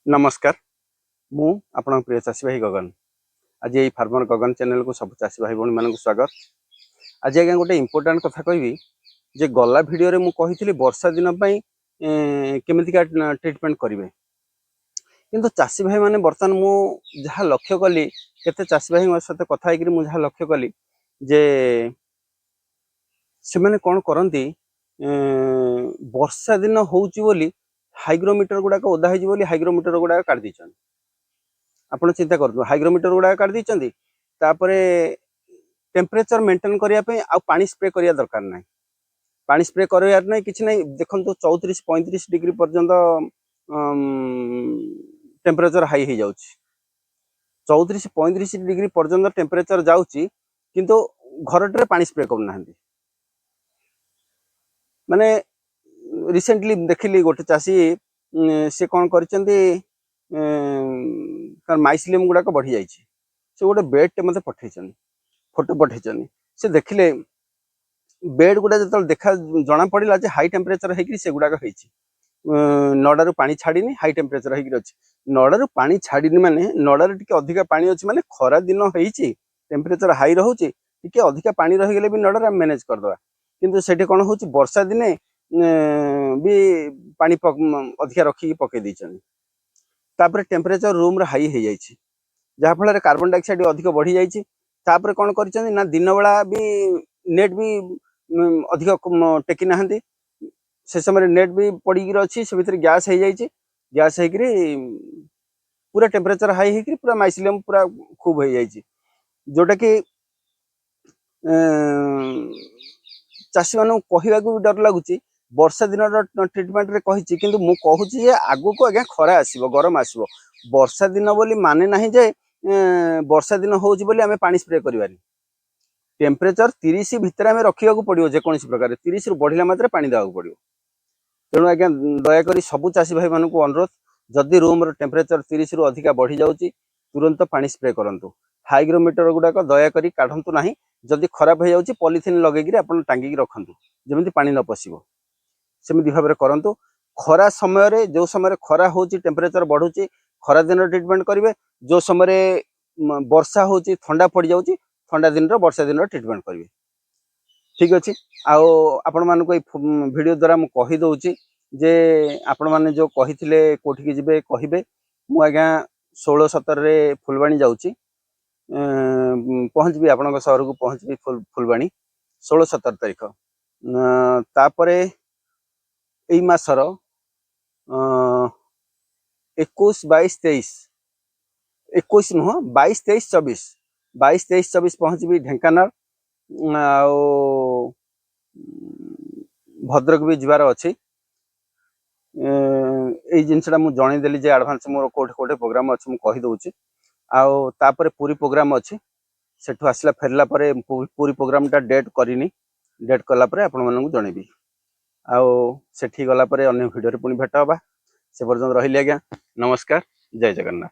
नमस्कार मु आपण प्रिय चाषी भाई गगन आज ये फार्मर गगन चैनल को सब चाषी भाई भौणी मान स्वागत। आज आज्ञा गोटे इम्पोर्टाट कथा कहबी जे गला भिडियो रे मु कहिथिली वर्षा दिन पई केमितिका ट्रीटमेंट करेंगे किंतु चाषी भाई माने बर्तमान मु जहाँ लक्ष्य कली केते चाषी भाई सहित कथा होकर मु जहाँ लक्ष्य कली जे से मैंने कौन करती वर्षा दिन होउची बोली हाइग्रोमीटर गुड़ाक ओदा हो हाइग्रोमीटर गुड़ाक काट दी आप चिंता कर हाइग्रोमीटर गुड़ाक काट दी टेम्परेचर मेंटेन करने पानी स्प्रे करने दरकार ना पानी स्प्रे करार ना कि ना देखो 34-35 डिग्री पर्यंत टेम्परेचर हाई हो जाऊँ 34-35 डिग्री पर्यंत टेम्परेचर जाऊँगी किंतु घरटे पानी स्प्रे करना माने रिसेंटली देखिली गोटे चाषी से कौन कर माइसिलियम गुड़ाक बढ़ी जाइए से गोटे बेड मत पठे फोटो पठे से देखिले बेड गुड़ा जो देखा जना पड़ा हाई टेम्परेचर होगी गुड़ाक नड़ारू पानी छाड़नी हाई टेम्परेचर होगी अच्छी नड़ारू पानी छाड़नी माने नड़ारे टी अधिका पानी अच्छी माने खरा दिन होती टेम्परेचर हाई रोचे टी अधिका पानी रहीगले भी नड़ारे मैनेज करदे किंतु सेठी कौन हो वर्षा दिने भी पानी अधिका रखिकी पकई देपर टेम्परेचर रूम हाई हो जाए जहाँफल कार्बन डाइऑक्साइड अधिक बढ़ी जापर कौन कर ना दिन बेला भी नेट भी अधिक टेकी ना से समय नेट भी पड़ी अच्छी से भीतर गैस हो जाए गैस हो पूरा टेम्परेचर हाई हो पूरा माइसिलियम पूरा खूब हो जाए जोटा कि चाषी मान कहवा भी डर लगुच वर्षा दिन ट्रिटमेंट रे कही कि मुझे आगु को आज्ञा खरा आसो गरम आसो वर्षा दिन बोली माने ना जे वर्षा दिन हो पानी स्प्रे करें टेम्परेचर 30 भितर आम रखा पड़ो जेको प्रकार 30 रु बढ़ला मात्रा पानी देवा पड़ो तेणु आज्ञा दयाकोरी सबू चाषी भाई मानक अनुरोध जदि रूम टेम्परेचर 30 रु अधिका बढ़ी जाऊँगी तुरंत पानी स्प्रे करूँ हाइग्रोमीटर गुड़ाक दयाकोरी काढ़ंतु ना जदि खराब हो जाऊँगी पॉलिथिन लगे आप टांगिकी रखु जमी पानी न पशिब सेमती भाव में करूँ खरा समय जो समय खरा हो टेम्परेचर बढ़ुची खरा दिन ट्रिटमेंट करेंगे जो समय वर्षा हो ठंडा पड़ जाऊँगी ठंडा दिन वर्षा दिन ट्रिटमेंट करेंगे ठीक अच्छे आपण मानक वीडियो द्वारा मुझे कहीदे जे आपण मैंने जो कही कौटिकी जी कहे मुझा 16-17 फुलवाणी जाऊँगी पहुँचबी आपण सहर को पहुँचबी फुलवाणी 16-17 तारीख तापरे यही मासर 21-22-23 21 नुह 22-23-24 22-23-24 पहुँचबी ढेंकानाल भद्रक भी जीवार अच्छी यही जिनसा मुझे जनईदेली जे आडभांस मोर कोठे कोठे प्रोग्राम अच्छी मुझे कहीदे आउे पूरी प्रोग्राम अच्छी सेठू आसला फेरला परे पूरी प्रोग्राम टा डेट करनी डेट कलापर आपण मानक जनईबी आठी गलापर अन्य भिडियो पुणी भेट हवा से पर्यटन रही आज्ञा नमस्कार जय जगन्नाथ।